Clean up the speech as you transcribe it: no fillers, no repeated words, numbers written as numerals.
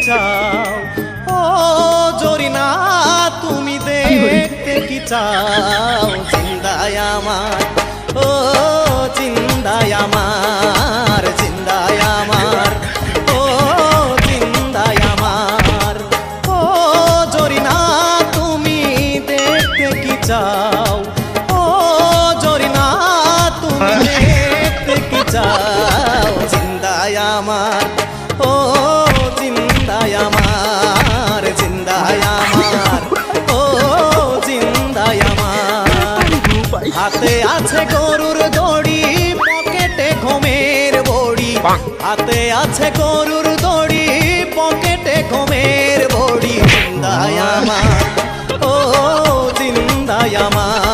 চাও? ও জরিনা তুমি দেখতে কি চাও? জিন্দায় আমার, ও জিন্দায় আমার, জিন্দায় আমার, ও জিন্দায় আমার। ও জরিনা তুমি দেখতে কি চাও? ও জরিনা তুমি দেখতে কি চাও? জিন্দায় আমার, ও জিন্দায় আমার, জিন্দায় আমার, ও জিন্দায় আমার। হাতে আছে গরুর দড়ি, পকেটে ঘুমের বড়ি। হাতে আছে গরুর দড়ি, পকেটে ঘুমের বড়ি। জিন্দায় আমার, ও জিন্দায় আমার।